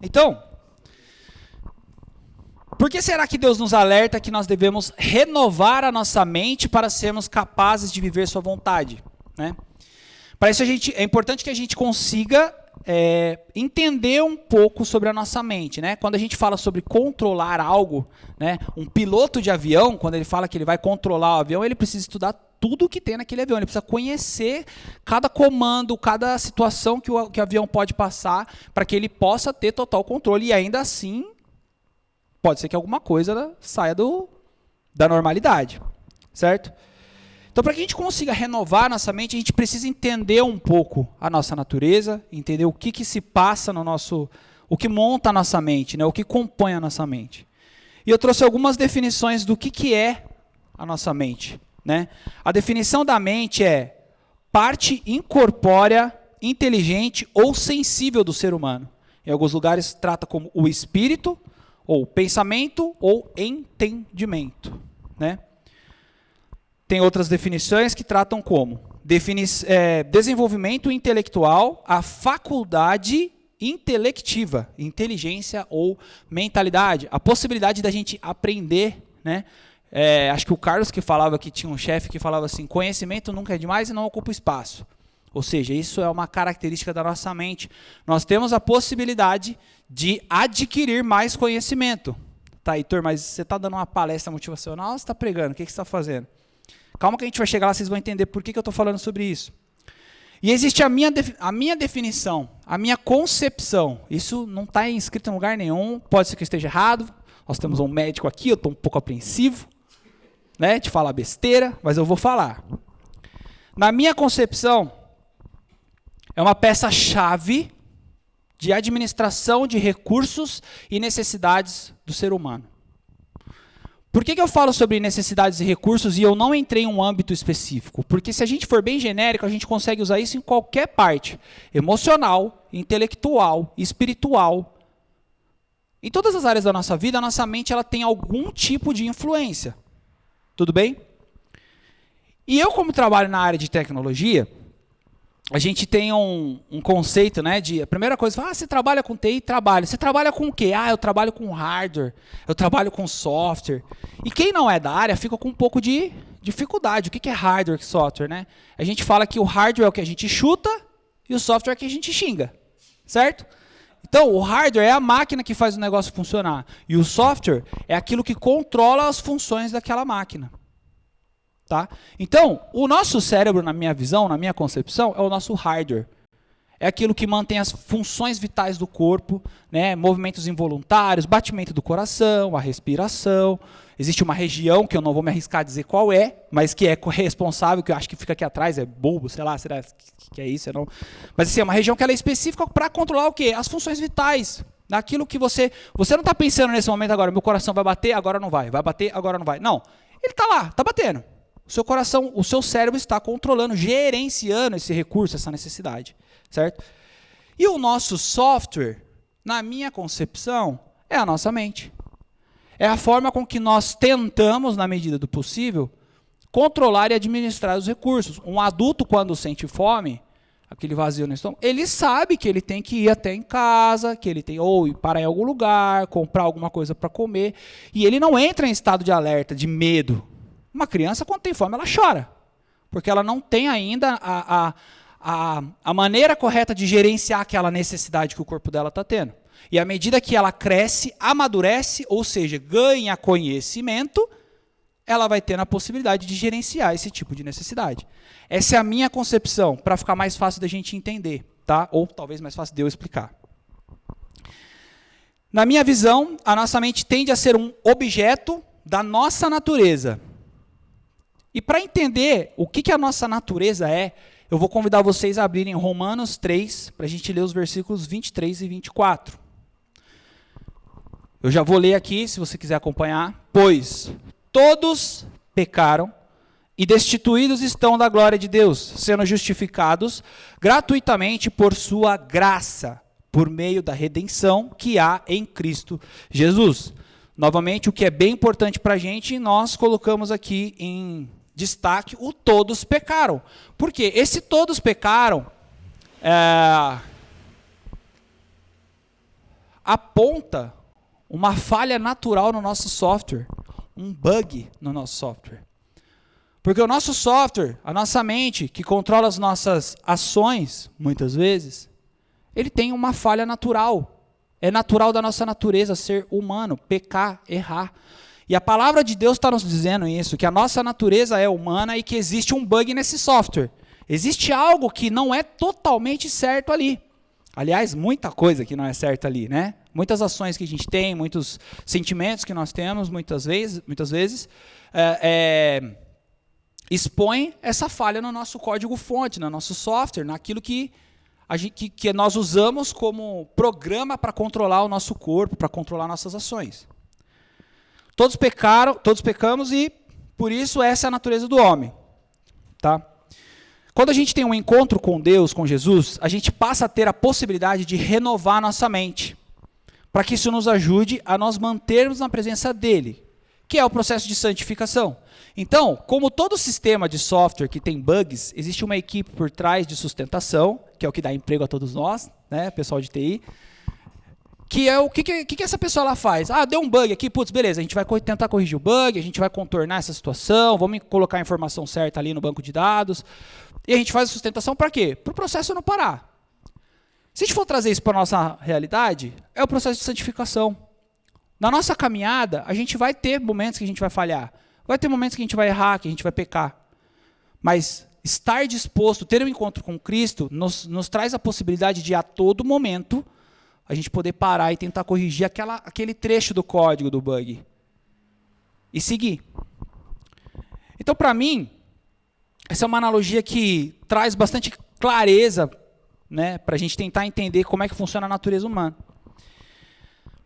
Então, por que será que Deus nos alerta que nós devemos renovar a nossa mente para sermos capazes de viver sua vontade, né? Para isso é importante que a gente consiga entender um pouco sobre a nossa mente, né? Quando a gente fala sobre controlar algo, né? Um piloto de avião, quando ele fala que ele vai controlar o avião, ele precisa estudar tudo o que tem naquele avião. Ele precisa conhecer cada comando, cada situação que o avião pode passar, para que ele possa ter total controle. E ainda assim, pode ser que alguma coisa saia da normalidade, certo? Então, para que a gente consiga renovar a nossa mente, a gente precisa entender um pouco a nossa natureza, entender o que se passa no nosso, o que monta a nossa mente, né? O que compõe a nossa mente. E eu trouxe algumas definições do que é a nossa mente, né? A definição da mente é parte incorpórea, inteligente ou sensível do ser humano. Em alguns lugares trata como o espírito, ou pensamento, ou entendimento, né? Tem outras definições que tratam como desenvolvimento intelectual, a faculdade intelectiva, inteligência ou mentalidade, a possibilidade da gente aprender, né? Acho que o Carlos que falava que tinha um chefe que falava assim, conhecimento nunca é demais e não ocupa espaço. Ou seja, isso é uma característica da nossa mente. Nós temos a possibilidade de adquirir mais conhecimento. Tá, Heitor, mas você está dando uma palestra motivacional ou você está pregando? O que você está fazendo? Calma que a gente vai chegar lá, vocês vão entender por que eu estou falando sobre isso. E existe a minha definição, a minha concepção. Isso não está escrito em lugar nenhum, pode ser que eu esteja errado. Nós temos um médico aqui, eu estou um pouco apreensivo, né, de falar besteira, mas eu vou falar. Na minha concepção, é uma peça-chave de administração de recursos e necessidades do ser humano. Por que eu falo sobre necessidades e recursos e eu não entrei em um âmbito específico? Porque se a gente for bem genérico, a gente consegue usar isso em qualquer parte. Emocional, intelectual, espiritual. Em todas as áreas da nossa vida, a nossa mente ela tem algum tipo de influência. Tudo bem? E eu, como trabalho na área de tecnologia, a gente tem um conceito, né, de a primeira coisa, você trabalha com TI? Trabalho. Você trabalha com o quê? Eu trabalho com hardware, eu trabalho com software. E quem não é da área fica com um pouco de dificuldade. O que é hardware e software, né? A gente fala que o hardware é o que a gente chuta e o software é o que a gente xinga, certo? Então, o hardware é a máquina que faz o negócio funcionar. E o software é aquilo que controla as funções daquela máquina. Tá? Então, o nosso cérebro, na minha visão, na minha concepção, é o nosso hardware. É aquilo que mantém as funções vitais do corpo, né? Movimentos involuntários, batimento do coração, a respiração. Existe uma região, que eu não vou me arriscar a dizer qual é, mas que é responsável, que eu acho que fica aqui atrás, é bulbo, sei lá, será que é isso? Não. Mas assim, é uma região que ela é específica para controlar o quê? As funções vitais. Daquilo que você não está pensando nesse momento agora, meu coração vai bater, agora não vai bater, agora não vai. Não, ele está lá, está batendo. O seu coração, o seu cérebro está controlando, gerenciando esse recurso, essa necessidade, certo? E o nosso software, na minha concepção, é a nossa mente. É a forma com que nós tentamos, na medida do possível, controlar e administrar os recursos. Um adulto, quando sente fome, aquele vazio no estômago, ele sabe que ele tem que ir até em casa, que ele tem ou ir parar em algum lugar, comprar alguma coisa para comer, e ele não entra em estado de alerta, de medo. Uma criança, quando tem fome, ela chora, porque ela não tem ainda a maneira correta de gerenciar aquela necessidade que o corpo dela está tendo. E à medida que ela cresce, amadurece, ou seja, ganha conhecimento, ela vai ter a possibilidade de gerenciar esse tipo de necessidade. Essa é a minha concepção, para ficar mais fácil da gente entender, tá? Ou talvez mais fácil de eu explicar. Na minha visão, a nossa mente tende a ser um objeto da nossa natureza. E para entender o que a nossa natureza é, eu vou convidar vocês a abrirem Romanos 3, para a gente ler os versículos 23 e 24. Eu já vou ler aqui, se você quiser acompanhar. Pois todos pecaram e destituídos estão da glória de Deus, sendo justificados gratuitamente por sua graça, por meio da redenção que há em Cristo Jesus. Novamente, o que é bem importante para a gente, nós colocamos aqui em destaque o todos pecaram. Por quê? Esse todos pecaram, aponta uma falha natural no nosso software, um bug no nosso software. Porque o nosso software, a nossa mente, que controla as nossas ações, muitas vezes, ele tem uma falha natural. É natural da nossa natureza ser humano, pecar, errar. E a palavra de Deus está nos dizendo isso, que a nossa natureza é humana e que existe um bug nesse software. Existe algo que não é totalmente certo ali. Aliás, muita coisa que não é certa ali, né? Muitas ações que a gente tem, muitos sentimentos que nós temos, muitas vezes expõem essa falha no nosso código-fonte, no nosso software, naquilo que nós usamos como programa para controlar o nosso corpo, para controlar nossas ações. Todos pecamos e, por isso, essa é a natureza do homem. Tá? Quando a gente tem um encontro com Deus, com Jesus, a gente passa a ter a possibilidade de renovar nossa mente, para que isso nos ajude a nós mantermos na presença dele, que é o processo de santificação. Então, como todo sistema de software que tem bugs, existe uma equipe por trás de sustentação, que é o que dá emprego a todos nós, né, pessoal de TI, que é o que essa pessoa lá faz? Ah, deu um bug aqui, putz, beleza, a gente vai tentar corrigir o bug, a gente vai contornar essa situação, vamos colocar a informação certa ali no banco de dados, e a gente faz a sustentação para quê? Para o processo não parar. Se a gente for trazer isso para a nossa realidade, é o processo de santificação. Na nossa caminhada, a gente vai ter momentos que a gente vai falhar, vai ter momentos que a gente vai errar, que a gente vai pecar. Mas estar disposto, ter um encontro com Cristo, nos traz a possibilidade de, a todo momento, a gente poder parar e tentar corrigir aquele trecho do código do bug. E seguir. Então, para mim, essa é uma analogia que traz bastante clareza, né, para a gente tentar entender como é que funciona a natureza humana.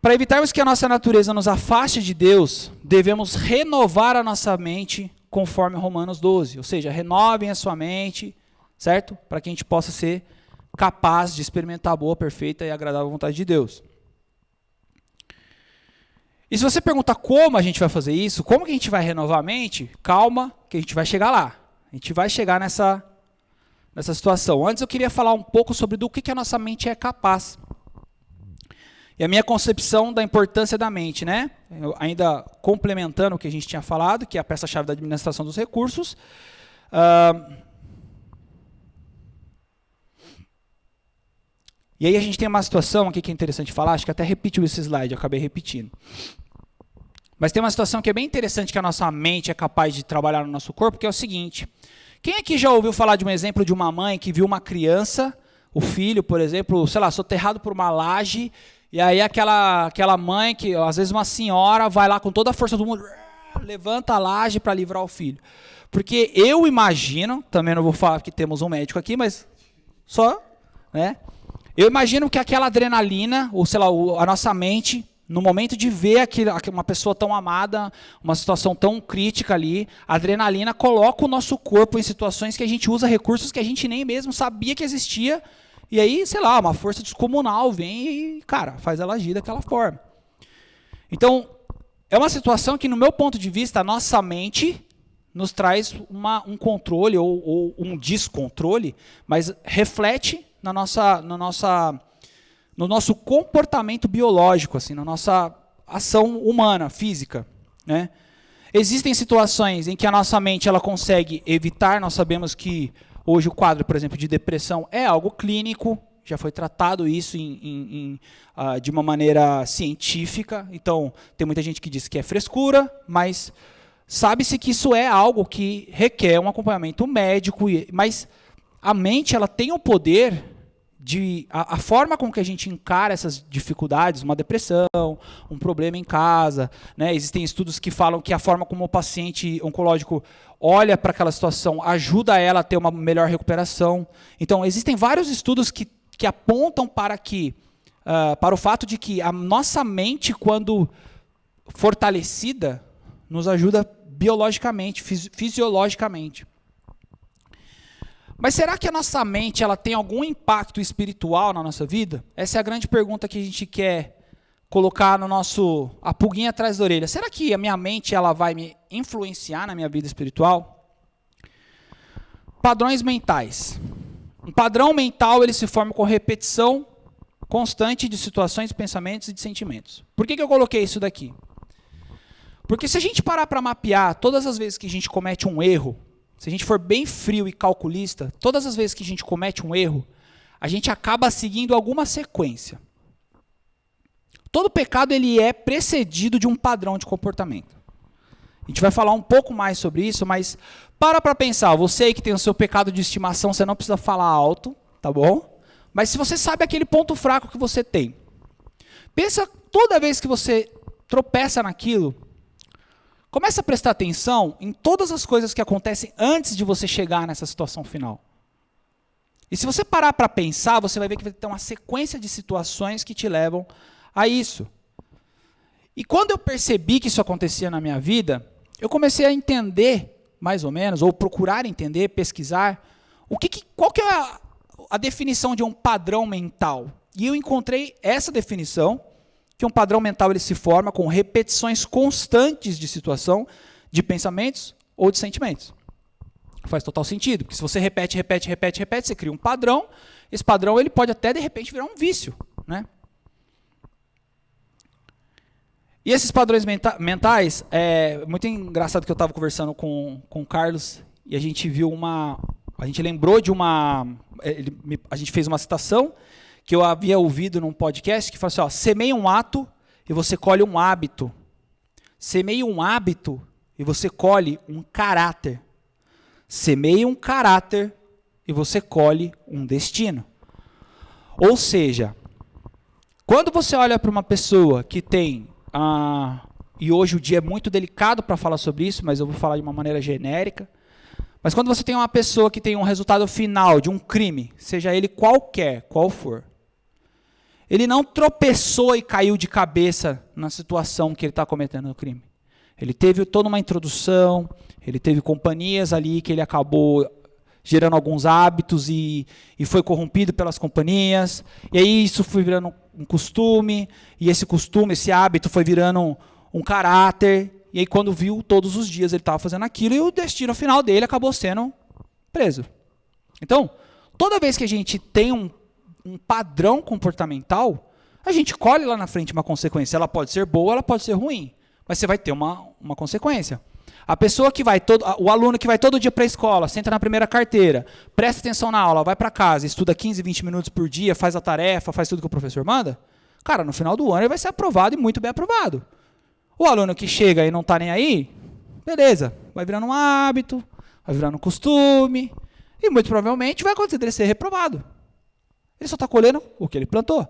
Para evitarmos que a nossa natureza nos afaste de Deus, devemos renovar a nossa mente conforme Romanos 12. Ou seja, renovem a sua mente, certo? Para que a gente possa ser capaz de experimentar a boa, perfeita e agradável vontade de Deus. E se você perguntar como a gente vai fazer isso, como que a gente vai renovar a mente, calma, que a gente vai chegar lá. A gente vai chegar nessa situação. Antes eu queria falar um pouco sobre do que a nossa mente é capaz. E a minha concepção da importância da mente, né? Ainda complementando o que a gente tinha falado, que é a peça-chave da administração dos recursos. E aí a gente tem uma situação aqui que é interessante falar, acho que até repetiu esse slide, eu acabei repetindo. Mas tem uma situação que é bem interessante que a nossa mente é capaz de trabalhar no nosso corpo, que é o seguinte. Quem aqui já ouviu falar de um exemplo de uma mãe que viu uma criança, o filho, por exemplo, sei lá, soterrado por uma laje, e aí aquela mãe, que às vezes uma senhora, vai lá com toda a força do mundo, levanta a laje para livrar o filho. Porque eu imagino, também não vou falar que temos um médico aqui, mas só, né? Eu imagino que aquela adrenalina, ou sei lá, a nossa mente, no momento de ver uma pessoa tão amada, uma situação tão crítica ali, a adrenalina coloca o nosso corpo em situações que a gente usa recursos que a gente nem mesmo sabia que existia, e aí, sei lá, uma força descomunal vem e, cara, faz ela agir daquela forma. Então, é uma situação que, no meu ponto de vista, a nossa mente nos traz um controle ou um descontrole, mas reflete no nosso comportamento biológico, assim, na nossa ação humana, física, né? Existem situações em que a nossa mente ela consegue evitar, nós sabemos que hoje o quadro, por exemplo, de depressão é algo clínico, já foi tratado isso de uma maneira científica, então tem muita gente que diz que é frescura, mas sabe-se que isso é algo que requer um acompanhamento médico, mas a mente ela tem o poder a forma com que a gente encara essas dificuldades, uma depressão, um problema em casa, né? Existem estudos que falam que a forma como o paciente oncológico olha para aquela situação ajuda ela a ter uma melhor recuperação. Então, existem vários estudos que apontam para o fato de que a nossa mente, quando fortalecida, nos ajuda biologicamente, fisiologicamente. Mas será que a nossa mente ela tem algum impacto espiritual na nossa vida? Essa é a grande pergunta que a gente quer colocar a pulguinha atrás da orelha. Será que a minha mente ela vai me influenciar na minha vida espiritual? Padrões mentais. Um padrão mental ele se forma com repetição constante de situações, pensamentos e de sentimentos. Por que eu coloquei isso daqui? Porque se a gente parar para mapear todas as vezes que a gente comete um erro, se a gente for bem frio e calculista, todas as vezes que a gente comete um erro, a gente acaba seguindo alguma sequência. Todo pecado ele é precedido de um padrão de comportamento. A gente vai falar um pouco mais sobre isso, mas para pensar. Você aí que tem o seu pecado de estimação, você não precisa falar alto, tá bom? Mas se você sabe aquele ponto fraco que você tem, pensa toda vez que você tropeça naquilo, começa a prestar atenção em todas as coisas que acontecem antes de você chegar nessa situação final. E se você parar para pensar, você vai ver que vai ter uma sequência de situações que te levam a isso. E quando eu percebi que isso acontecia na minha vida, eu comecei a entender, mais ou menos, ou procurar entender, pesquisar, qual que é a definição de um padrão mental. E eu encontrei essa definição, que um padrão mental ele se forma com repetições constantes de situação, de pensamentos ou de sentimentos. Faz total sentido, porque se você repete, você cria um padrão, esse padrão ele pode até de repente virar um vício, né? E esses padrões mentais, é muito engraçado que eu estava conversando com o Carlos e a gente viu a gente lembrou de a gente fez uma citação que eu havia ouvido num podcast que fala assim, ó, semeia um ato e você colhe um hábito. Semeia um hábito e você colhe um caráter. Semeia um caráter e você colhe um destino. Ou seja, quando você olha para uma pessoa que tem, e hoje o dia é muito delicado para falar sobre isso, mas eu vou falar de uma maneira genérica, mas quando você tem uma pessoa que tem um resultado final de um crime, seja ele qual for, ele não tropeçou e caiu de cabeça na situação que ele está cometendo o crime. Ele teve toda uma introdução, ele teve companhias ali que ele acabou gerando alguns hábitos e foi corrompido pelas companhias. E aí isso foi virando um costume, e esse hábito foi virando um caráter. E aí quando viu, todos os dias ele estava fazendo aquilo e o destino final dele acabou sendo preso. Então, toda vez que a gente tem um padrão comportamental, a gente colhe lá na frente uma consequência. Ela pode ser boa, ela pode ser ruim, mas você vai ter uma consequência. A pessoa que o aluno que vai todo dia para a escola, senta na primeira carteira, presta atenção na aula, vai para casa, estuda 15, 20 minutos por dia, faz a tarefa, faz tudo que o professor manda, cara, no final do ano ele vai ser aprovado e muito bem aprovado. O aluno que chega e não está nem aí, beleza, vai virando um hábito, vai virando um costume, e muito provavelmente vai acontecer dele ser reprovado. Ele só está colhendo o que ele plantou.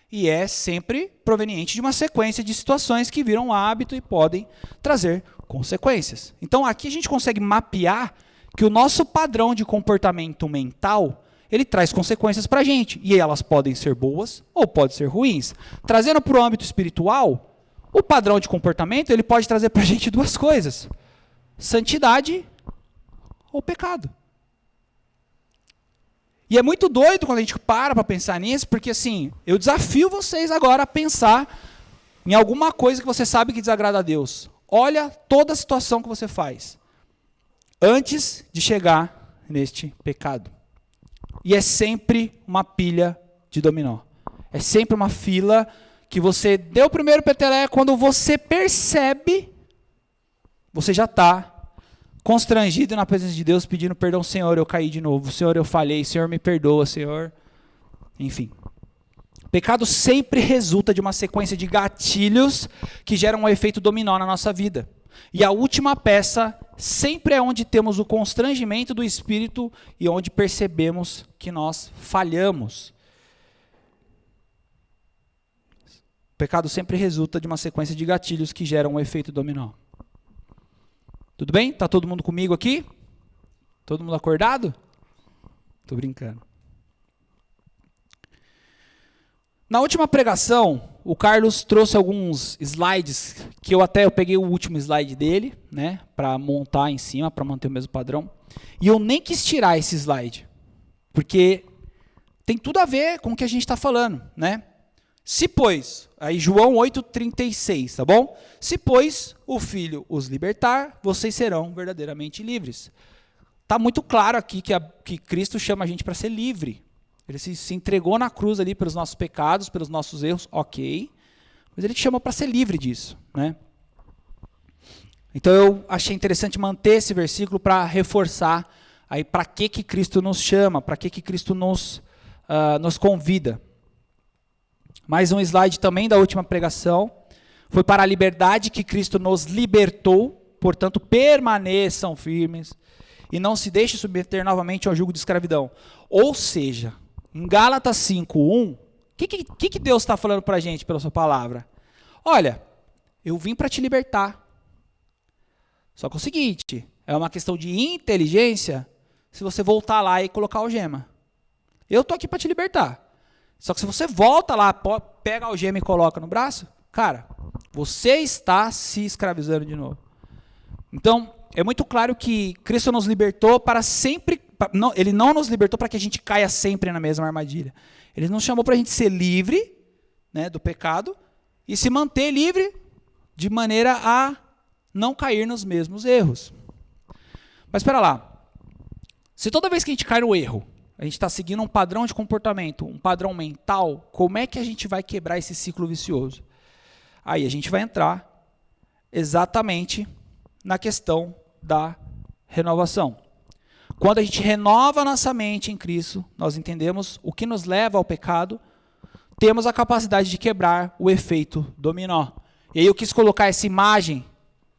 E é sempre proveniente de uma sequência de situações que viram hábito e podem trazer consequências. Então aqui a gente consegue mapear que o nosso padrão de comportamento mental, ele traz consequências para a gente. E elas podem ser boas ou podem ser ruins. Trazendo para o âmbito espiritual, o padrão de comportamento ele pode trazer para a gente duas coisas. Santidade ou pecado. E é muito doido quando a gente para pensar nisso, porque assim, eu desafio vocês agora a pensar em alguma coisa que você sabe que desagrada a Deus. Olha toda a situação que você faz antes de chegar neste pecado. E é sempre uma pilha de dominó. É sempre uma fila que você deu o primeiro peteleco, quando você percebe, você já está constrangido na presença de Deus, pedindo perdão, Senhor, eu caí de novo, Senhor, eu falhei, Senhor, me perdoa, Senhor. Enfim. Pecado sempre resulta de uma sequência de gatilhos que geram um efeito dominó na nossa vida. E a última peça sempre é onde temos o constrangimento do Espírito e onde percebemos que nós falhamos. O pecado sempre resulta de uma sequência de gatilhos que geram um efeito dominó. Tudo bem? Está todo mundo comigo aqui? Todo mundo acordado? Estou brincando. Na última pregação, o Carlos trouxe alguns slides, que eu peguei o último slide dele, né, para montar em cima, para manter o mesmo padrão. E eu nem quis tirar esse slide, porque tem tudo a ver com o que a gente está falando, né? Se pois, aí João 8,36, tá bom? Se pois o Filho os libertar, vocês serão verdadeiramente livres. Está muito claro aqui que Cristo chama a gente para ser livre. Ele se entregou na cruz ali pelos nossos pecados, pelos nossos erros, ok. Mas ele te chama para ser livre disso, né? Então eu achei interessante manter esse versículo para reforçar aí para que Cristo nos chama, para que Cristo nos convida. Mais um slide também da última pregação. Foi para a liberdade que Cristo nos libertou, portanto permaneçam firmes e não se deixe submeter novamente ao jugo de escravidão. Ou seja, em Gálatas 5:1, o que Deus está falando para a gente pela sua palavra? Olha, eu vim para te libertar. Só que é o seguinte, é uma questão de inteligência se você voltar lá e colocar a algema. Eu estou aqui para te libertar. Só que se você volta lá, pega a algema e coloca no braço, cara, você está se escravizando de novo. Então, é muito claro que Cristo nos libertou para sempre. Ele não nos libertou para que a gente caia sempre na mesma armadilha. Ele nos chamou para a gente ser livre, né, do pecado e se manter livre de maneira a não cair nos mesmos erros. Mas espera lá. Se toda vez que a gente cai no erro, a gente está seguindo um padrão de comportamento, um padrão mental, como é que a gente vai quebrar esse ciclo vicioso? Aí a gente vai entrar exatamente na questão da renovação. Quando a gente renova a nossa mente em Cristo, nós entendemos o que nos leva ao pecado, temos a capacidade de quebrar o efeito dominó. E aí eu quis colocar essa imagem,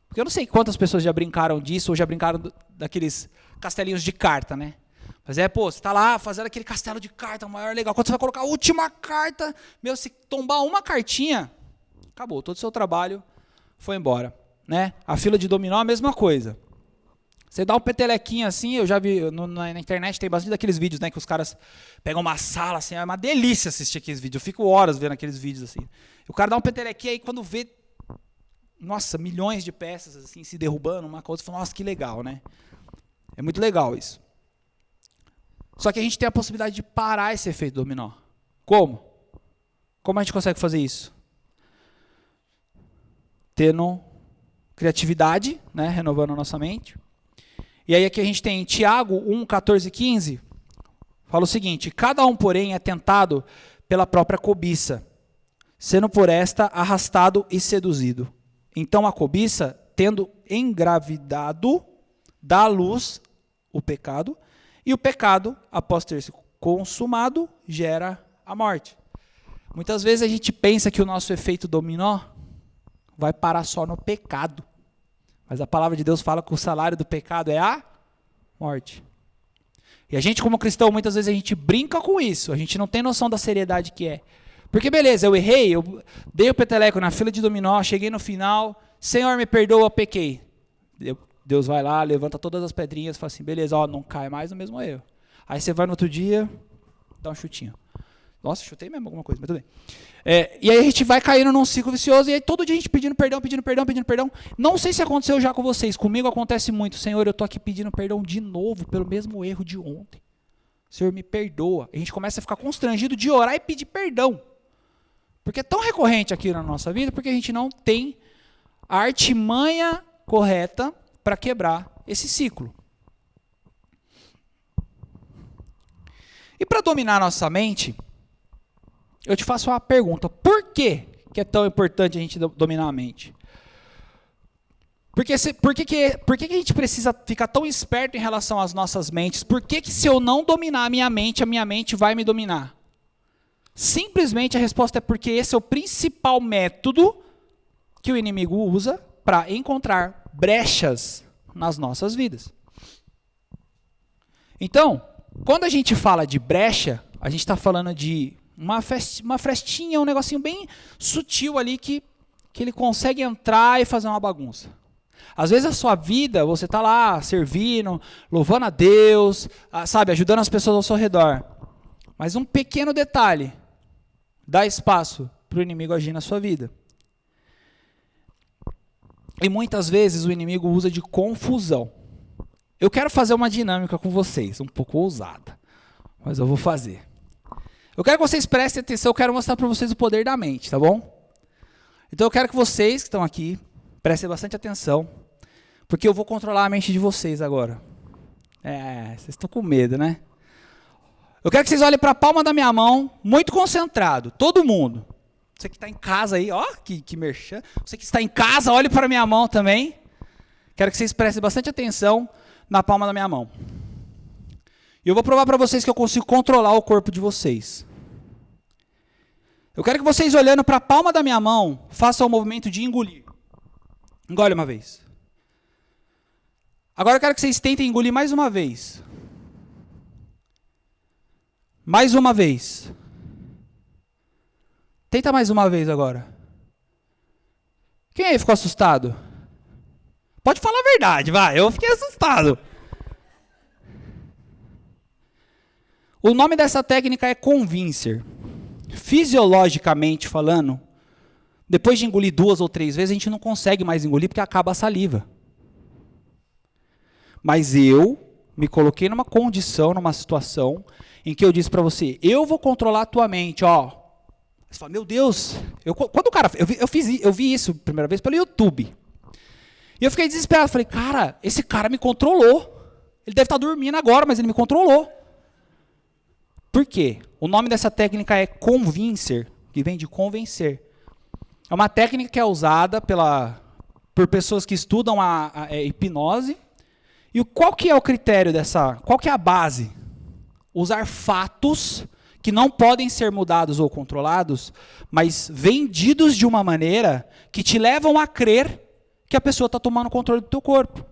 porque eu não sei quantas pessoas já brincaram disso, ou já brincaram daqueles castelinhos de carta, né? Mas você está lá fazendo aquele castelo de carta, maior legal. Quando você vai colocar a última carta, se tombar uma cartinha, acabou, todo o seu trabalho foi embora, né? A fila de dominó é a mesma coisa. Você dá um petelequinho assim, eu já vi na internet, tem bastante daqueles vídeos, né, que os caras pegam uma sala, assim, é uma delícia assistir aqueles vídeos, eu fico horas vendo aqueles vídeos assim. O cara dá um petelequinho aí, quando vê, nossa, milhões de peças assim, se derrubando uma com a outra, você fala, nossa, que legal, né? É muito legal isso. Só que a gente tem a possibilidade de parar esse efeito dominó. Como? Como a gente consegue fazer isso? Tendo criatividade, né, renovando a nossa mente. E aí aqui a gente tem Tiago 1, 14 e 15, fala o seguinte: cada um, porém, é tentado pela própria cobiça, sendo por esta arrastado e seduzido. Então a cobiça, tendo engravidado, dá à luz o pecado, e o pecado, após ter se consumado, gera a morte. Muitas vezes a gente pensa que o nosso efeito dominó vai parar só no pecado. Mas a palavra de Deus fala que o salário do pecado é a morte. E a gente, como cristão, muitas vezes a gente brinca com isso. A gente não tem noção da seriedade que é. Porque beleza, eu errei, eu dei o peteleco na fila de dominó, cheguei no final, Senhor, me perdoa, pequei. Deus vai lá, levanta todas as pedrinhas e fala assim, beleza, não cai mais no mesmo erro. Aí você vai no outro dia, dá um chutinho. Nossa, chutei mesmo alguma coisa, mas tudo bem. E aí a gente vai caindo num ciclo vicioso, e aí todo dia a gente pedindo perdão, pedindo perdão, pedindo perdão. Não sei se aconteceu já com vocês, comigo acontece muito. Senhor, eu estou aqui pedindo perdão de novo, pelo mesmo erro de ontem. Senhor, me perdoa. A gente começa a ficar constrangido de orar e pedir perdão. Porque é tão recorrente aqui na nossa vida, porque a gente não tem a artimanha correta para quebrar esse ciclo. E para dominar a nossa mente, eu te faço uma pergunta. Por que é tão importante a gente dominar a mente? Por que a gente precisa ficar tão esperto em relação às nossas mentes? Por que se eu não dominar a minha mente vai me dominar? Simplesmente a resposta é porque esse é o principal método que o inimigo usa para encontrar brechas nas nossas vidas. Então, quando a gente fala de brecha, a gente está falando de uma frestinha, um negocinho bem sutil ali que ele consegue entrar e fazer uma bagunça. Às vezes a sua vida, você está lá servindo, louvando a Deus, sabe, ajudando as pessoas ao seu redor. Mas um pequeno detalhe dá espaço para o inimigo agir na sua vida. E muitas vezes o inimigo usa de confusão. Eu quero fazer uma dinâmica com vocês, um pouco ousada, mas eu vou fazer. Eu quero que vocês prestem atenção, eu quero mostrar para vocês o poder da mente, tá bom? Então eu quero que vocês que estão aqui prestem bastante atenção, porque eu vou controlar a mente de vocês agora. Vocês estão com medo, né? Eu quero que vocês olhem para a palma da minha mão, muito concentrado, todo mundo. Você que está em casa aí, ó, que merchan. Você que está em casa, olhe para a minha mão também. Quero que vocês prestem bastante atenção na palma da minha mão. E eu vou provar para vocês que eu consigo controlar o corpo de vocês. Eu quero que vocês, olhando para a palma da minha mão, façam o movimento de engolir. Engole uma vez. Agora eu quero que vocês tentem engolir mais uma vez. Mais uma vez. Tenta mais uma vez agora. Quem aí ficou assustado? Pode falar a verdade, vai. Eu fiquei assustado. O nome dessa técnica é convincer. Fisiologicamente falando, depois de engolir 2 ou 3 vezes, a gente não consegue mais engolir porque acaba a saliva. Mas eu me coloquei numa condição, numa situação, em que eu disse para você, eu vou controlar a tua mente, ó. Você fala, meu Deus, quando o cara, eu vi isso a primeira vez pelo YouTube. E eu fiquei desesperado, falei, cara, esse cara me controlou. Ele deve estar dormindo agora, mas ele me controlou. Por quê? O nome dessa técnica é convincer, que vem de convencer. É uma técnica que é usada por pessoas que estudam a hipnose. E qual que é o critério qual que é a base? Usar fatos que não podem ser mudados ou controlados, mas vendidos de uma maneira que te levam a crer que a pessoa está tomando controle do teu corpo.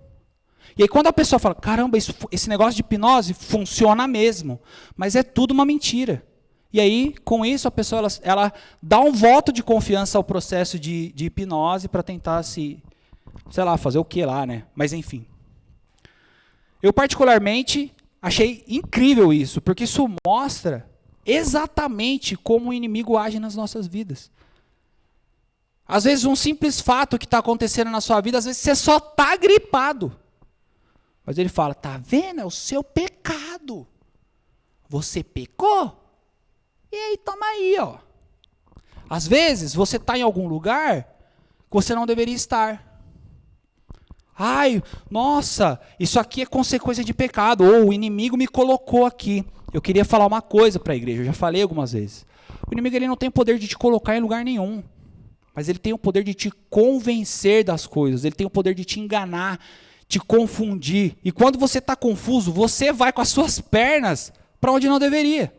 E aí quando a pessoa fala, caramba, esse negócio de hipnose funciona mesmo, mas é tudo uma mentira. E aí, com isso, a pessoa ela dá um voto de confiança ao processo de hipnose para tentar sei lá, fazer o que lá, né? Mas enfim. Eu particularmente achei incrível isso, porque isso mostra exatamente como o inimigo age nas nossas vidas. Às vezes um simples fato que está acontecendo na sua vida, às vezes você só está gripado. Mas ele fala, tá vendo? É o seu pecado. Você pecou? E aí, toma aí, ó. Às vezes você está em algum lugar que você não deveria estar. Ai, nossa, isso aqui é consequência de pecado. Ou o inimigo me colocou aqui. Eu queria falar uma coisa para a igreja, eu já falei algumas vezes. O inimigo ele não tem o poder de te colocar em lugar nenhum. Mas ele tem o poder de te convencer das coisas. Ele tem o poder de te enganar, te confundir. E quando você está confuso, você vai com as suas pernas para onde não deveria.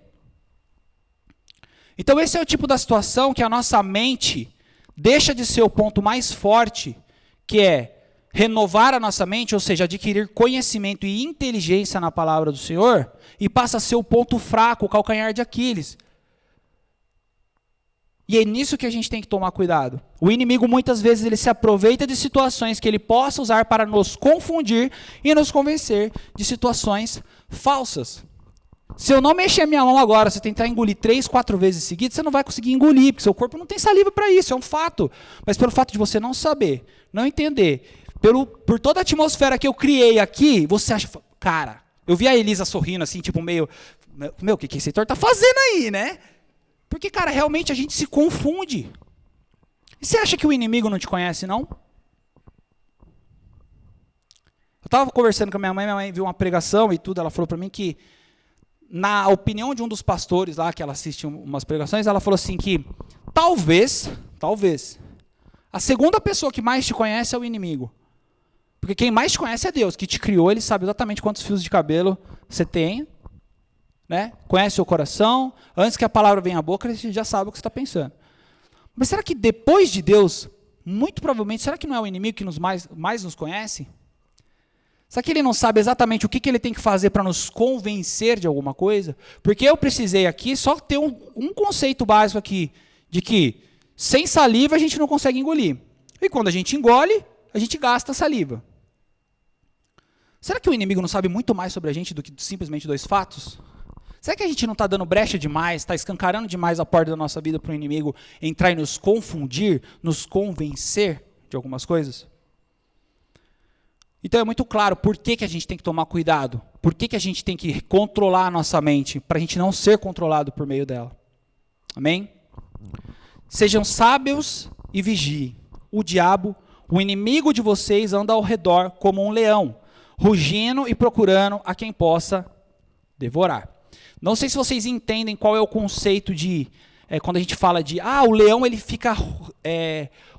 Então esse é o tipo da situação que a nossa mente deixa de ser o ponto mais forte, que é renovar a nossa mente, ou seja, adquirir conhecimento e inteligência na palavra do Senhor, e passa a ser o ponto fraco, o calcanhar de Aquiles. E é nisso que a gente tem que tomar cuidado. O inimigo muitas vezes ele se aproveita de situações que ele possa usar para nos confundir e nos convencer de situações falsas. Se eu não mexer a minha mão agora, se tentar engolir 3, 4 vezes seguidas, você não vai conseguir engolir, porque seu corpo não tem saliva para isso, é um fato. Mas pelo fato de você não saber, não entender, por toda a atmosfera que eu criei aqui, você acha, cara, eu vi a Elisa sorrindo assim, tipo meio, meu, o que esse Heitor tá fazendo aí, né? Porque, cara, realmente a gente se confunde. E você acha que o inimigo não te conhece, não? Eu estava conversando com a minha mãe viu uma pregação e tudo, ela falou para mim que, na opinião de um dos pastores lá, que ela assiste umas pregações, ela falou assim que, talvez, a segunda pessoa que mais te conhece é o inimigo. Porque quem mais te conhece é Deus, que te criou, ele sabe exatamente quantos fios de cabelo você tem, né? Conhece o seu coração, antes que a palavra venha à boca, ele já sabe o que você está pensando. Mas será que depois de Deus, muito provavelmente, será que não é o inimigo que mais nos conhece? Será que ele não sabe exatamente o que ele tem que fazer para nos convencer de alguma coisa? Porque eu precisei aqui só ter um conceito básico aqui, de que sem saliva a gente não consegue engolir. E quando a gente engole, a gente gasta saliva. Será que o inimigo não sabe muito mais sobre a gente do que simplesmente 2 fatos? Será que a gente não está dando brecha demais, está escancarando demais a porta da nossa vida para o inimigo entrar e nos confundir, nos convencer de algumas coisas? Então é muito claro por que a gente tem que tomar cuidado, por que a gente tem que controlar a nossa mente, para a gente não ser controlado por meio dela. Amém? Sejam sábios e vigiem. O diabo, o inimigo de vocês, anda ao redor como um leão, rugindo e procurando a quem possa devorar. Não sei se vocês entendem qual é o conceito de... quando a gente fala de... o leão ele fica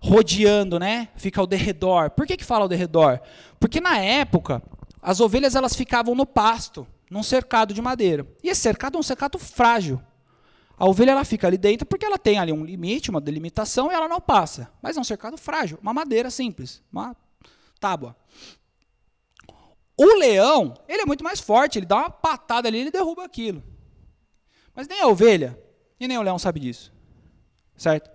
rodeando, né? Fica ao derredor. Por que fala ao derredor? Porque na época, as ovelhas elas ficavam no pasto, num cercado de madeira. E esse cercado é um cercado frágil. A ovelha ela fica ali dentro porque ela tem ali um limite, uma delimitação, e ela não passa. Mas é um cercado frágil, uma madeira simples, uma tábua. O leão, ele é muito mais forte, ele dá uma patada ali e ele derruba aquilo. Mas nem a ovelha e nem o leão sabe disso. Certo?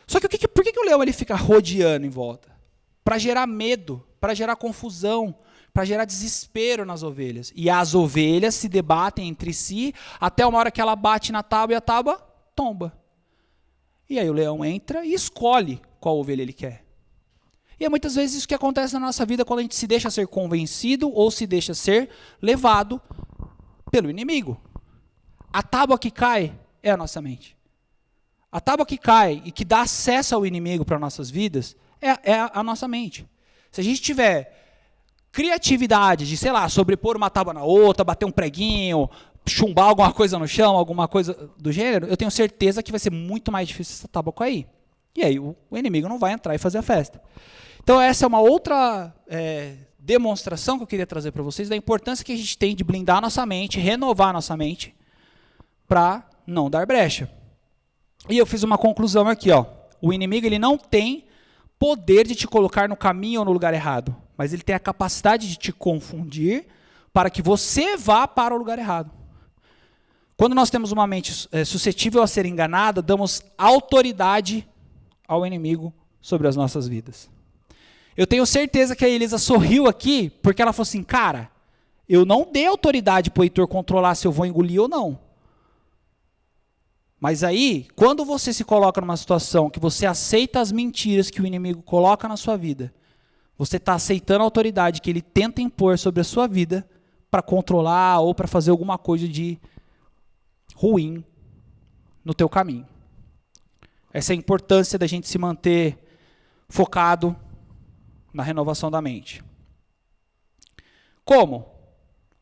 Só que por que o leão ele fica rodeando em volta? Para gerar medo, para gerar confusão, para gerar desespero nas ovelhas. E as ovelhas se debatem entre si até uma hora que ela bate na tábua e a tábua tomba. E aí o leão entra e escolhe qual ovelha ele quer. E é muitas vezes isso que acontece na nossa vida quando a gente se deixa ser convencido ou se deixa ser levado pelo inimigo. A tábua que cai é a nossa mente. A tábua que cai e que dá acesso ao inimigo para nossas vidas é a nossa mente. Se a gente tiver criatividade de, sei lá, sobrepor uma tábua na outra, bater um preguinho, chumbar alguma coisa no chão, alguma coisa do gênero, eu tenho certeza que vai ser muito mais difícil essa tábua cair. E aí o inimigo não vai entrar e fazer a festa. Então essa é uma outra demonstração que eu queria trazer para vocês da importância que a gente tem de blindar a nossa mente, renovar a nossa mente, para não dar brecha. E eu fiz uma conclusão aqui, ó. O inimigo ele não tem poder de te colocar no caminho ou no lugar errado, mas ele tem a capacidade de te confundir para que você vá para o lugar errado. Quando nós temos uma mente suscetível a ser enganada, damos autoridade ao inimigo sobre as nossas vidas. Eu tenho certeza que a Elisa sorriu aqui porque ela falou assim, cara, eu não dei autoridade para o Heitor controlar se eu vou engolir ou não. Mas aí, quando você se coloca numa situação que você aceita as mentiras que o inimigo coloca na sua vida, você está aceitando a autoridade que ele tenta impor sobre a sua vida para controlar ou para fazer alguma coisa de ruim no teu caminho. Essa é a importância da gente se manter focado na renovação da mente. Como?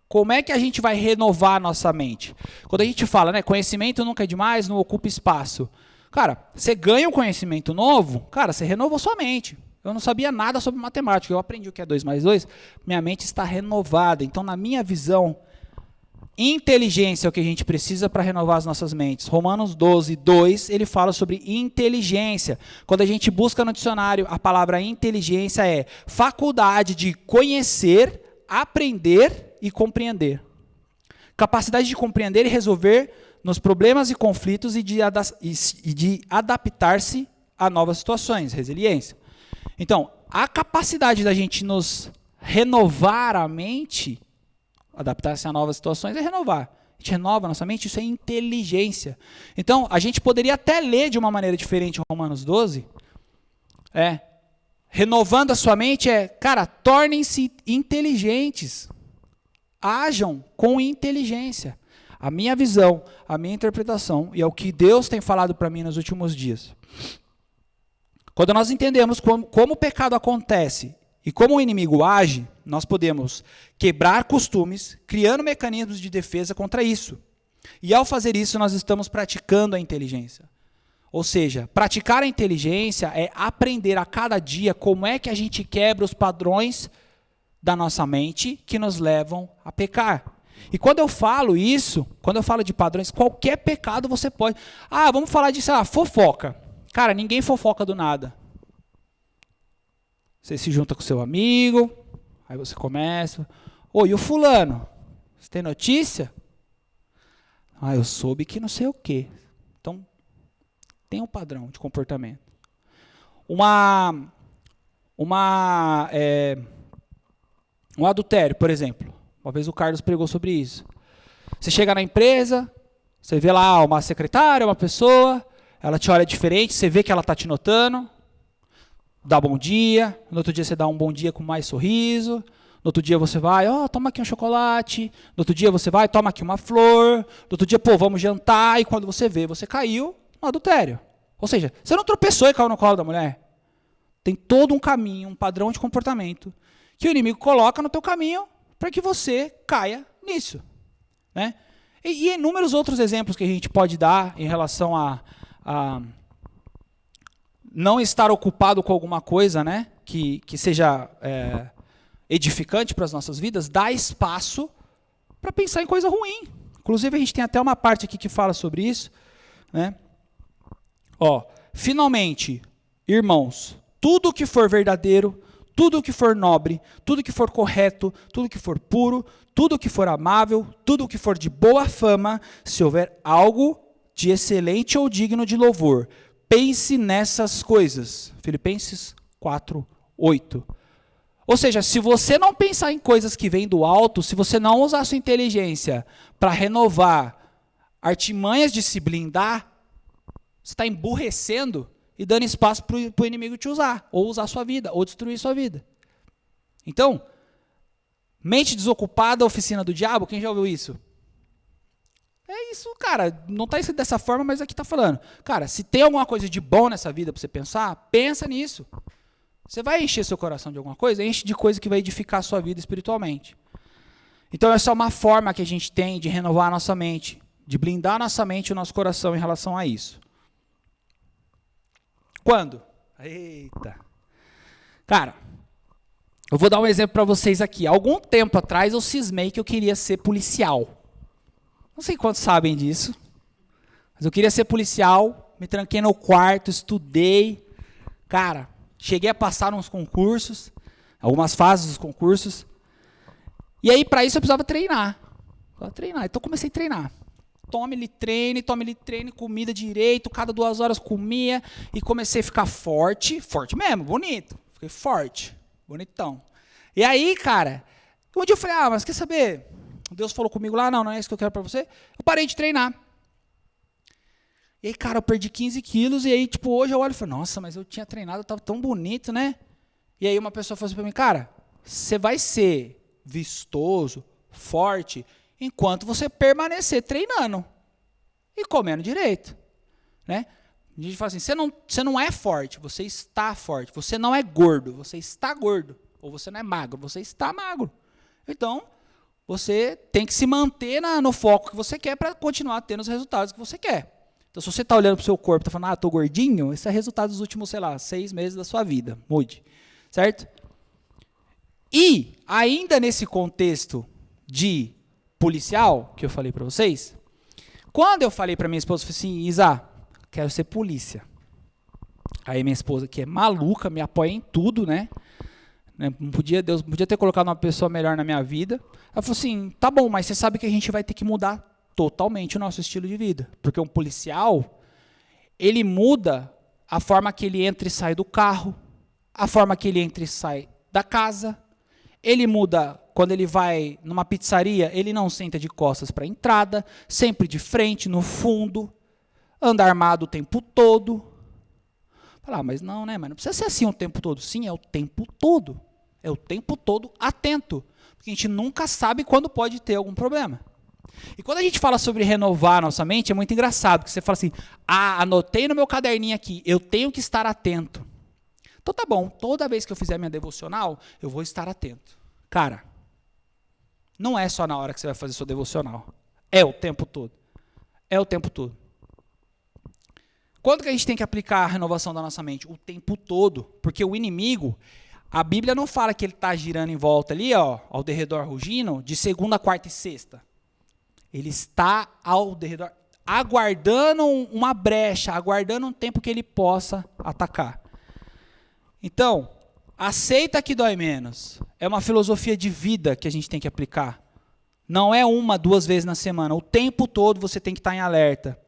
Como é que a gente vai renovar a nossa mente? Quando a gente fala, né, conhecimento nunca é demais, não ocupa espaço. Cara, você ganha um conhecimento novo, cara, você renovou sua mente. Eu não sabia nada sobre matemática, eu aprendi o que é 2 mais 2, minha mente está renovada. Então, na minha visão, inteligência é o que a gente precisa para renovar as nossas mentes. Romanos 12, 2, ele fala sobre inteligência. Quando a gente busca no dicionário, a palavra inteligência é faculdade de conhecer, aprender e compreender. Capacidade de compreender e resolver nos problemas e conflitos e de adaptar-se a novas situações, resiliência. Então, a capacidade da gente nos renovar a mente, adaptar-se a novas situações é renovar. A gente renova a nossa mente, isso é inteligência. Então, a gente poderia até ler de uma maneira diferente Romanos 12. Renovando a sua mente cara, tornem-se inteligentes. Ajam com inteligência. A minha visão, a minha interpretação, e é o que Deus tem falado para mim nos últimos dias. Quando nós entendemos como o pecado acontece e como o inimigo age, nós podemos quebrar costumes, criando mecanismos de defesa contra isso. E ao fazer isso, nós estamos praticando a inteligência. Ou seja, praticar a inteligência é aprender a cada dia como é que a gente quebra os padrões da nossa mente que nos levam a pecar. E quando eu falo isso, quando eu falo de padrões, qualquer pecado você pode... vamos falar de, fofoca. Cara, ninguém fofoca do nada. Você se junta com seu amigo, aí você começa... e o fulano? Você tem notícia? Eu soube que não sei o quê. Então, tem um padrão de comportamento. Um adultério, por exemplo. Uma vez o Carlos pregou sobre isso. Você chega na empresa, você vê lá uma secretária, uma pessoa, ela te olha diferente, você vê que ela está te notando, dá bom dia, no outro dia você dá um bom dia com mais sorriso, no outro dia você vai, toma aqui um chocolate, no outro dia você vai, toma aqui uma flor, no outro dia, vamos jantar, e quando você vê, você caiu no adultério. Ou seja, você não tropeçou e caiu no colo da mulher. Tem todo um caminho, um padrão de comportamento que o inimigo coloca no teu caminho para que você caia nisso. Né? E inúmeros outros exemplos que a gente pode dar em relação a não estar ocupado com alguma coisa, né, que seja edificante para as nossas vidas, dá espaço para pensar em coisa ruim. Inclusive, a gente tem até uma parte aqui que fala sobre isso, né? Finalmente, irmãos, tudo que for verdadeiro, tudo que for nobre, tudo que for correto, tudo que for puro, tudo que for amável, tudo que for de boa fama, se houver algo de excelente ou digno de louvor, pense nessas coisas. Filipenses 4:8. Ou seja, se você não pensar em coisas que vêm do alto, se você não usar sua inteligência para renovar artimanhas de se blindar, você está emburrecendo e dando espaço para o inimigo te usar, ou usar sua vida, ou destruir sua vida. Então, mente desocupada, oficina do diabo, quem já ouviu isso? É isso, cara, não está escrito dessa forma, mas aqui está falando. Cara, se tem alguma coisa de bom nessa vida para você pensar, pensa nisso. Você vai encher seu coração de alguma coisa? Enche de coisa que vai edificar a sua vida espiritualmente. Então, essa é uma forma que a gente tem de renovar a nossa mente, de blindar a nossa mente e o nosso coração em relação a isso. Quando? Eita. Cara, eu vou dar um exemplo para vocês aqui. Algum tempo atrás eu cismei que eu queria ser policial. Não sei quantos sabem disso, mas eu queria ser policial, me tranquei no quarto, estudei. Cara, cheguei a passar uns concursos, algumas fases dos concursos. E aí, para isso, eu precisava treinar. Então, comecei a treinar. Tome-lhe treine, comida direito, cada 2 horas comia, e comecei a ficar forte mesmo, bonito. Fiquei forte, bonitão. E aí, cara, um dia eu falei, mas quer saber? Deus falou comigo lá, não é isso que eu quero para você. Eu parei de treinar. E aí, cara, eu perdi 15 quilos, e aí, tipo, hoje eu olho e falo, nossa, mas eu tinha treinado, eu tava tão bonito, né? E aí uma pessoa falou assim para mim, cara, você vai ser vistoso, forte, enquanto você permanecer treinando e comendo direito, né? A gente fala assim, você não é forte, você está forte. Você não é gordo, você está gordo. Ou você não é magro, você está magro. Então, você tem que se manter no foco que você quer para continuar tendo os resultados que você quer. Então, se você está olhando para o seu corpo e está falando, estou gordinho, esse é o resultado dos últimos, 6 meses da sua vida. Mude, certo? E, ainda nesse contexto de policial, que eu falei para vocês, quando eu falei para minha esposa, eu falei assim, Isa, quero ser polícia. Aí minha esposa, que é maluca, me apoia em tudo, né? Deus não podia ter colocado uma pessoa melhor na minha vida. Ela falou assim, tá bom, mas você sabe que a gente vai ter que mudar totalmente o nosso estilo de vida. Porque um policial, ele muda a forma que ele entra e sai do carro, a forma que ele entra e sai da casa. Ele muda, quando ele vai numa pizzaria, ele não senta de costas para a entrada, sempre de frente, no fundo, anda armado o tempo todo. Falar, mas não, né? Mas não precisa ser assim o tempo todo. Sim, é o tempo todo. É o tempo todo atento. Porque a gente nunca sabe quando pode ter algum problema. E quando a gente fala sobre renovar a nossa mente, é muito engraçado, porque você fala assim, anotei no meu caderninho aqui, eu tenho que estar atento. Então tá bom, toda vez que eu fizer minha devocional, eu vou estar atento. Cara, não é só na hora que você vai fazer sua devocional. É o tempo todo. É o tempo todo. Quando que a gente tem que aplicar a renovação da nossa mente? O tempo todo. Porque o inimigo, a Bíblia não fala que ele está girando em volta ali, ao derredor rugindo, de segunda, quarta e sexta. Ele está ao derredor, aguardando uma brecha, aguardando um tempo que ele possa atacar. Então, aceita que dói menos. É uma filosofia de vida que a gente tem que aplicar. Não é 1, 2 vezes na semana. O tempo todo você tem que estar em alerta.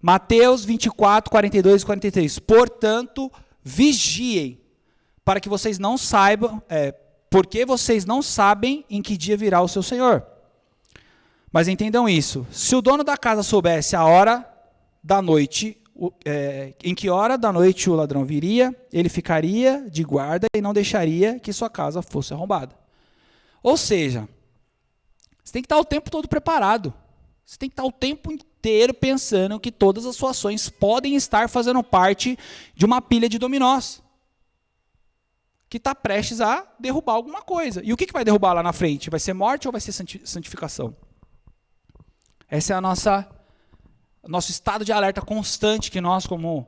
Mateus 24, 42 e 43. Portanto, vigiem, para que vocês não saibam, porque vocês não sabem em que dia virá o seu Senhor. Mas entendam isso. Se o dono da casa soubesse a hora da noite, em que hora da noite o ladrão viria, ele ficaria de guarda e não deixaria que sua casa fosse arrombada. Ou seja, você tem que estar o tempo todo preparado. Você tem que estar o tempo inteiro pensando que todas as suas ações podem estar fazendo parte de uma pilha de dominós que está prestes a derrubar alguma coisa. E o que vai derrubar lá na frente? Vai ser morte ou vai ser santificação? Esse é nosso estado de alerta constante que nós, como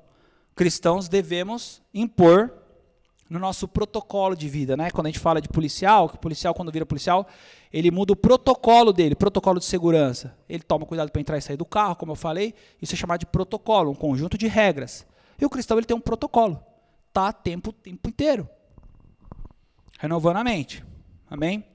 cristãos, devemos impor no nosso protocolo de vida, né? Quando a gente fala de policial, que o policial, quando vira policial, ele muda o protocolo dele, protocolo de segurança. Ele toma cuidado para entrar e sair do carro, como eu falei, isso é chamado de protocolo, um conjunto de regras. E o cristão, ele tem um protocolo, tá o tempo inteiro, renovando a mente, amém?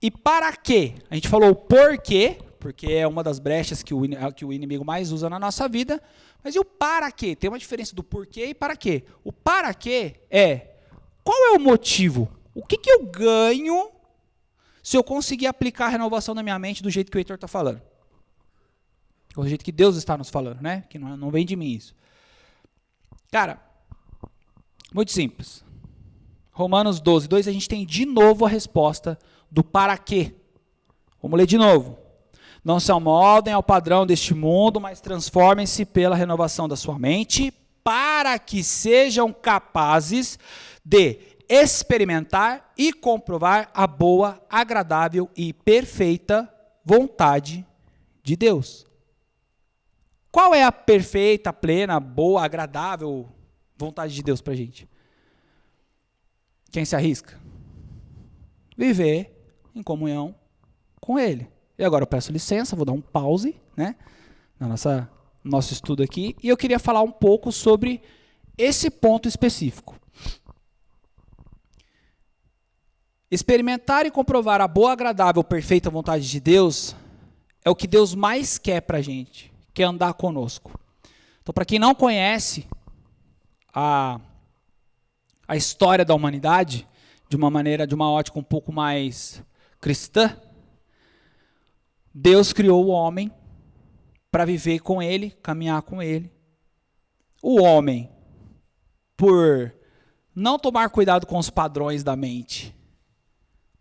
E para quê? A gente falou o porquê, porque é uma das brechas que o inimigo mais usa na nossa vida. Mas e o para quê? Tem uma diferença do porquê e para quê. O para quê é, qual é o motivo? O que eu ganho se eu conseguir aplicar a renovação na minha mente do jeito que o Heitor está falando? Do jeito que Deus está nos falando, né? Que não vem de mim isso. Cara, muito simples. Romanos 12, 2, a gente tem de novo a resposta do para quê. Vamos ler de novo. Não se amoldem ao padrão deste mundo, mas transformem-se pela renovação da sua mente, para que sejam capazes de experimentar e comprovar a boa, agradável e perfeita vontade de Deus. Qual é a perfeita, plena, boa, agradável vontade de Deus para a gente? Quem se arrisca? Viver em comunhão com Ele. E agora eu peço licença, vou dar um pause, né, no nosso estudo aqui, e eu queria falar um pouco sobre esse ponto específico. Experimentar e comprovar a boa, agradável, perfeita vontade de Deus é o que Deus mais quer para a gente, quer andar conosco. Então, para quem não conhece a história da humanidade, de uma ótica um pouco mais cristã, Deus criou o homem para viver com ele, caminhar com ele. O homem, por não tomar cuidado com os padrões da mente,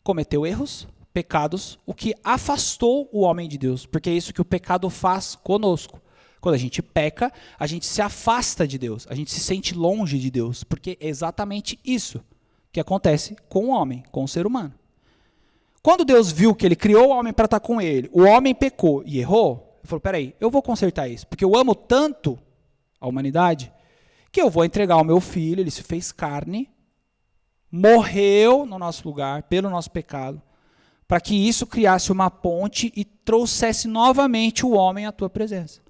cometeu erros, pecados, o que afastou o homem de Deus, porque é isso que o pecado faz conosco. Quando a gente peca, a gente se afasta de Deus, a gente se sente longe de Deus, porque é exatamente isso que acontece com o homem, com o ser humano. Quando Deus viu que ele criou o homem para estar com ele, o homem pecou e errou, ele falou, peraí, eu vou consertar isso, porque eu amo tanto a humanidade, que eu vou entregar o meu filho, ele se fez carne, morreu no nosso lugar, pelo nosso pecado, para que isso criasse uma ponte e trouxesse novamente o homem à tua presença.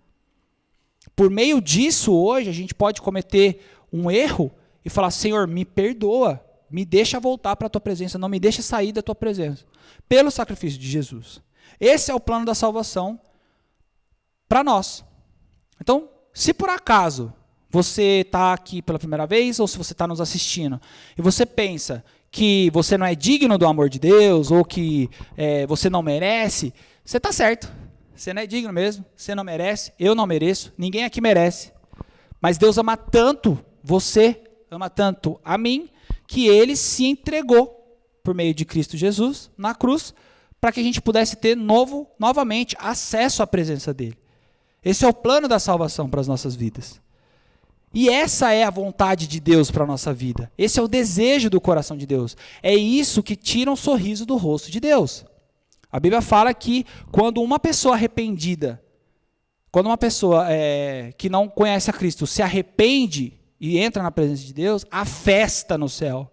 Por meio disso, hoje, a gente pode cometer um erro e falar, Senhor, me perdoa, me deixa voltar para a tua presença, não me deixa sair da tua presença, pelo sacrifício de Jesus. Esse é o plano da salvação para nós. Então, se por acaso você está aqui pela primeira vez, ou se você está nos assistindo, e você pensa que você não é digno do amor de Deus, ou que você não merece, você está certo. Você não é digno mesmo, você não merece, eu não mereço, ninguém aqui merece. Mas Deus ama tanto você, ama tanto a mim, que Ele se entregou por meio de Cristo Jesus na cruz, para que a gente pudesse ter novamente acesso à presença dEle. Esse é o plano da salvação para as nossas vidas. E essa é a vontade de Deus para a nossa vida. Esse é o desejo do coração de Deus. É isso que tira um sorriso do rosto de Deus. A Bíblia fala que quando uma pessoa arrependida, quando uma pessoa que não conhece a Cristo se arrepende e entra na presença de Deus, há festa no céu.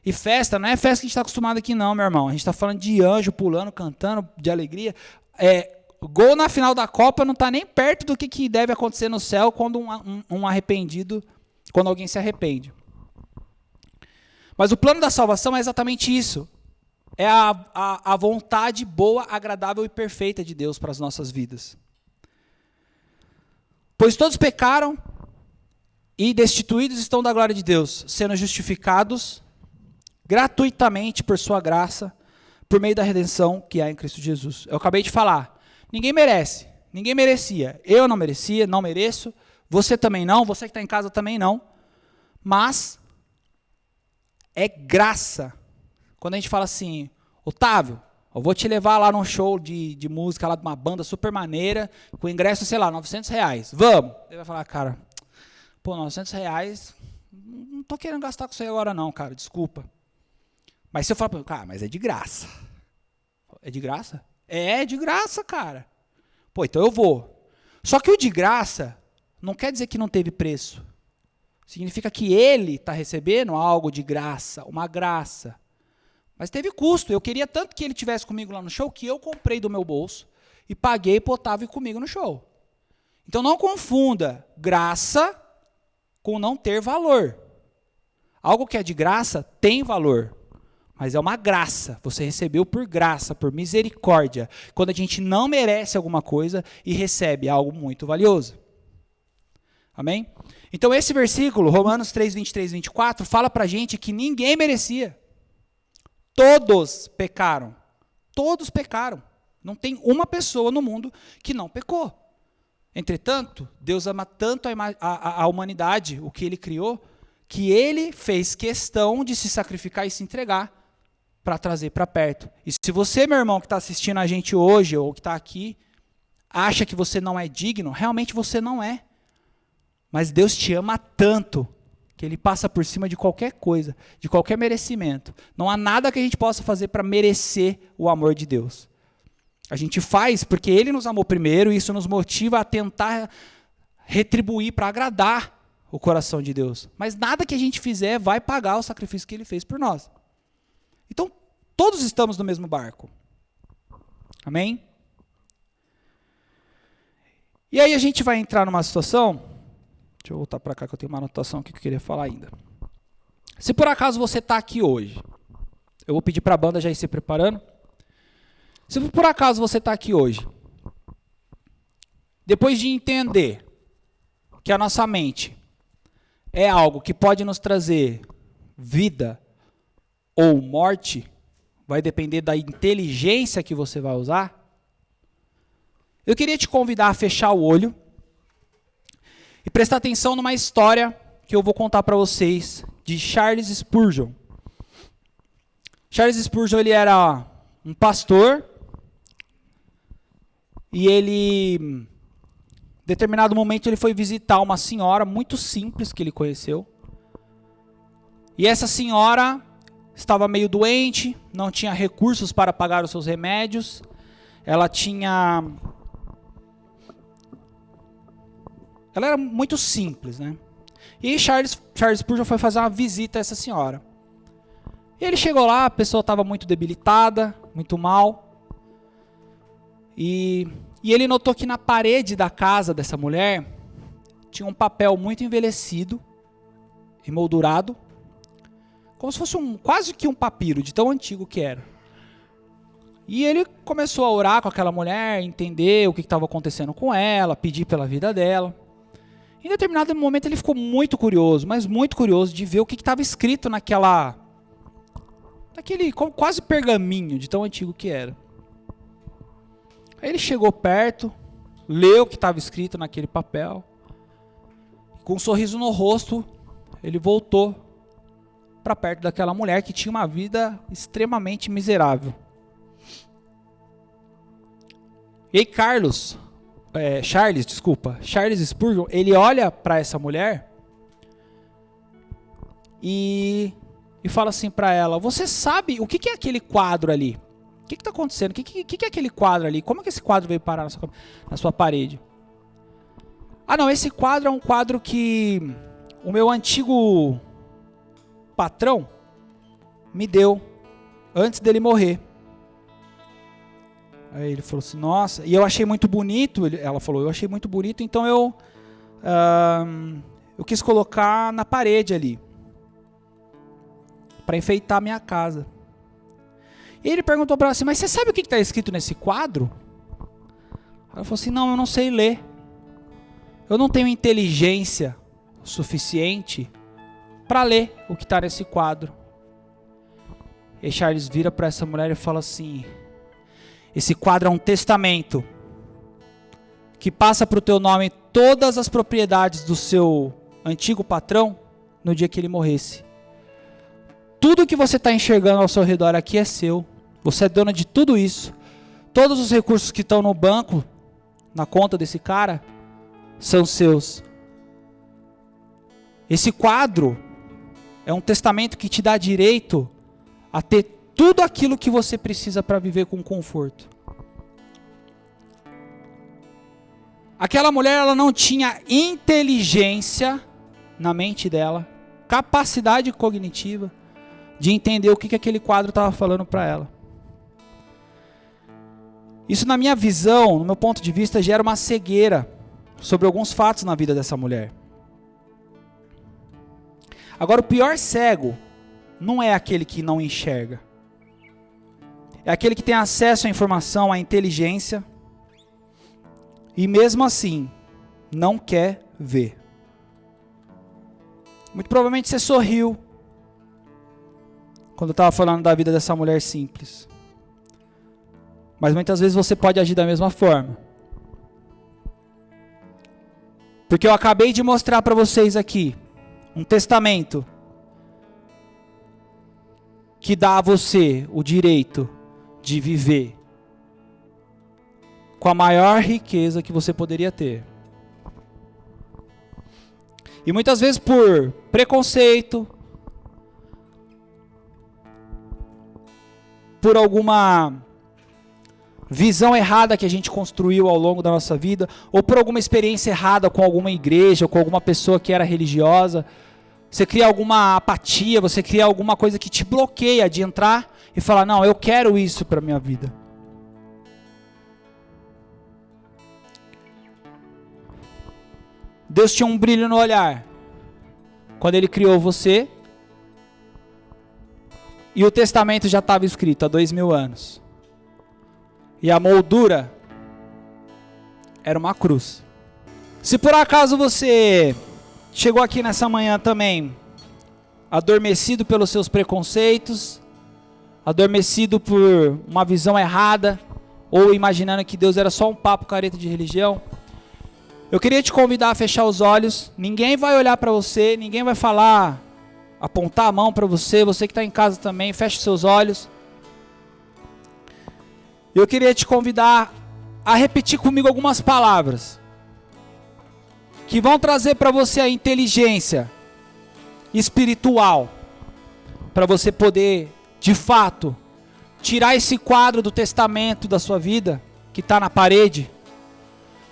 E festa não é festa que a gente está acostumado aqui não, meu irmão. A gente está falando de anjo pulando, cantando, de alegria. Gol na final da Copa não está nem perto do que deve acontecer no céu quando um arrependido, quando alguém se arrepende. Mas o plano da salvação é exatamente isso. É a vontade boa, agradável e perfeita de Deus para as nossas vidas. Pois todos pecaram e destituídos estão da glória de Deus, sendo justificados gratuitamente por sua graça, por meio da redenção que há em Cristo Jesus. Eu acabei de falar, ninguém merece, ninguém merecia. Eu não merecia, não mereço, você também não, você que está em casa também não. Mas é graça. Quando a gente fala assim, Otávio, eu vou te levar lá num show de música lá de uma banda super maneira, com ingresso, sei lá, R$900. Vamos. Ele vai falar, cara, pô, R$900, não estou querendo gastar com isso aí agora não, cara, desculpa. Mas se eu falar para ele, cara, mas é de graça. É de graça? É de graça, cara. Pô, então eu vou. Só que o de graça não quer dizer que não teve preço. Significa que ele está recebendo algo de graça, uma graça. Mas teve custo. Eu queria tanto que ele estivesse comigo lá no show que eu comprei do meu bolso e paguei para o Otávio ir comigo no show. Então não confunda graça com não ter valor. Algo que é de graça tem valor. Mas é uma graça, você recebeu por graça, por misericórdia, quando a gente não merece alguma coisa e recebe algo muito valioso. Amém? Então esse versículo, Romanos 3, 23 e 24, fala pra gente que ninguém merecia. Todos pecaram. Todos pecaram. Não tem uma pessoa no mundo que não pecou. Entretanto, Deus ama tanto a humanidade, o que Ele criou, que Ele fez questão de se sacrificar e se entregar para trazer para perto. E se você, meu irmão, que está assistindo a gente hoje, ou que está aqui, acha que você não é digno, realmente você não é. Mas Deus te ama tanto, que Ele passa por cima de qualquer coisa, de qualquer merecimento. Não há nada que a gente possa fazer para merecer o amor de Deus. A gente faz porque Ele nos amou primeiro, e isso nos motiva a tentar retribuir para agradar o coração de Deus. Mas nada que a gente fizer vai pagar o sacrifício que Ele fez por nós. Então, todos estamos no mesmo barco. Amém? E aí a gente vai entrar numa situação. Deixa eu voltar para cá que eu tenho uma anotação aqui que eu queria falar ainda. Se por acaso você está aqui hoje, eu vou pedir para a banda já ir se preparando. Se por acaso você está aqui hoje, depois de entender que a nossa mente é algo que pode nos trazer vida ou morte, vai depender da inteligência que você vai usar, eu queria te convidar a fechar o olho e prestar atenção numa história que eu vou contar para vocês de Charles Spurgeon. Charles Spurgeon, ele era um pastor e ele, em determinado momento, ele foi visitar uma senhora muito simples que ele conheceu. E essa senhora estava meio doente, não tinha recursos para pagar os seus remédios. Ela era muito simples, né? E Charles Spurgeon foi fazer uma visita a essa senhora. E ele chegou lá, a pessoa estava muito debilitada, muito mal. E ele notou que na parede da casa dessa mulher tinha um papel muito envelhecido, emoldurado, como se fosse quase que um papiro, de tão antigo que era. E ele começou a orar com aquela mulher, entender o que estava acontecendo com ela, pedir pela vida dela. Em determinado momento ele ficou muito curioso, mas muito curioso de ver o que estava escrito naquele quase pergaminho, de tão antigo que era. Aí ele chegou perto, leu o que estava escrito naquele papel. Com um sorriso no rosto, ele voltou para perto daquela mulher que tinha uma vida extremamente miserável. E aí Charles Spurgeon, ele olha para essa mulher e fala assim para ela: você sabe o que é aquele quadro ali? O que está acontecendo? O que é aquele quadro ali? Como é que esse quadro veio parar na sua parede? Ah, não, esse quadro é um quadro que o meu antigo patrão me deu antes dele morrer. Aí ele falou assim: nossa, e eu achei muito bonito. Ela falou: eu achei muito bonito, então eu quis colocar na parede ali para enfeitar a minha casa. E ele perguntou para ela assim: mas você sabe o que está escrito nesse quadro? Ela falou assim: não, eu não sei ler. Eu não tenho inteligência suficiente para ler o que está nesse quadro. E Charles vira para essa mulher e fala assim: esse quadro é um testamento que passa para o teu nome todas as propriedades do seu antigo patrão no dia que ele morresse. Tudo que você está enxergando ao seu redor aqui é seu. Você é dona de tudo isso. Todos os recursos que estão no banco, na conta desse cara, são seus. Esse quadro é um testamento que te dá direito a ter tudo aquilo que você precisa para viver com conforto. Aquela mulher, ela não tinha inteligência na mente dela, capacidade cognitiva de entender o que aquele quadro estava falando para ela. Isso, na minha visão, no meu ponto de vista, gera uma cegueira sobre alguns fatos na vida dessa mulher. Agora, o pior cego não é aquele que não enxerga. É aquele que tem acesso à informação, à inteligência, e mesmo assim, não quer ver. Muito provavelmente você sorriu quando eu estava falando da vida dessa mulher simples. Mas muitas vezes você pode agir da mesma forma. Porque eu acabei de mostrar para vocês aqui um testamento que dá a você o direito de viver com a maior riqueza que você poderia ter. E muitas vezes por preconceito, por alguma visão errada que a gente construiu ao longo da nossa vida, ou por alguma experiência errada com alguma igreja, ou com alguma pessoa que era religiosa, você cria alguma apatia, você cria alguma coisa que te bloqueia de entrar e falar, não, eu quero isso para a minha vida. Deus tinha um brilho no olhar quando Ele criou você, e o testamento já estava escrito há 2000 anos. E a moldura era uma cruz. Se por acaso você chegou aqui nessa manhã também adormecido pelos seus preconceitos, adormecido por uma visão errada, ou imaginando que Deus era só um papo careta de religião, eu queria te convidar a fechar os olhos. Ninguém vai olhar para você, ninguém vai falar, apontar a mão para você. Você que está em casa também, feche seus olhos. Eu queria te convidar a repetir comigo algumas palavras que vão trazer para você a inteligência espiritual, para você poder, de fato, tirar esse quadro do testamento da sua vida, que está na parede,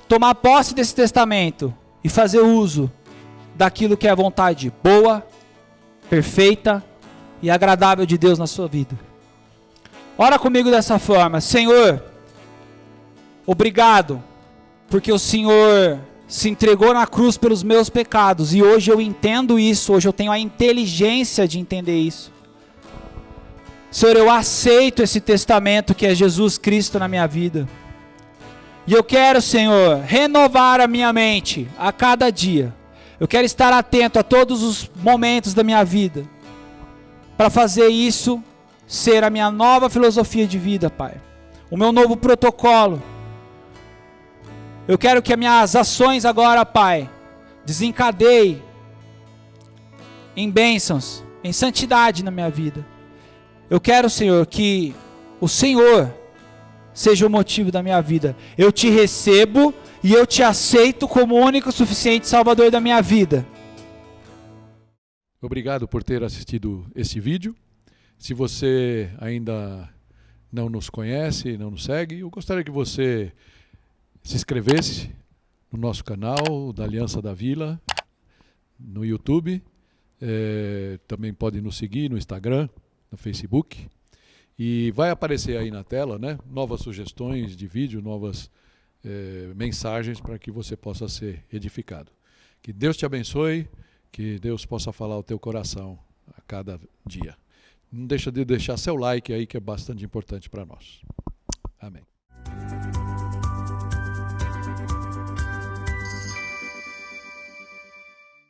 tomar posse desse testamento e fazer uso daquilo que é a vontade boa, perfeita e agradável de Deus na sua vida. Ora comigo dessa forma: Senhor, obrigado, porque o Senhor se entregou na cruz pelos meus pecados, e hoje eu entendo isso, hoje eu tenho a inteligência de entender isso. Senhor, eu aceito esse testamento que é Jesus Cristo na minha vida. E eu quero, Senhor, renovar a minha mente a cada dia. Eu quero estar atento a todos os momentos da minha vida, para fazer isso ser a minha nova filosofia de vida, Pai. O meu novo protocolo. Eu quero que as minhas ações agora, Pai, desencadeiem em bênçãos, em santidade na minha vida. Eu quero, Senhor, que o Senhor seja o motivo da minha vida. Eu te recebo e eu te aceito como o único e suficiente Salvador da minha vida. Obrigado por ter assistido este vídeo. Se você ainda não nos conhece, não nos segue, eu gostaria que você se inscrevesse no nosso canal da Aliança da Vila, no YouTube. Também pode nos seguir no Instagram, no Facebook. E vai aparecer aí na tela, né, novas sugestões de vídeo, novas mensagens para que você possa ser edificado. Que Deus te abençoe, que Deus possa falar ao teu coração a cada dia. Não deixa de deixar seu like aí, que é bastante importante para nós. Amém.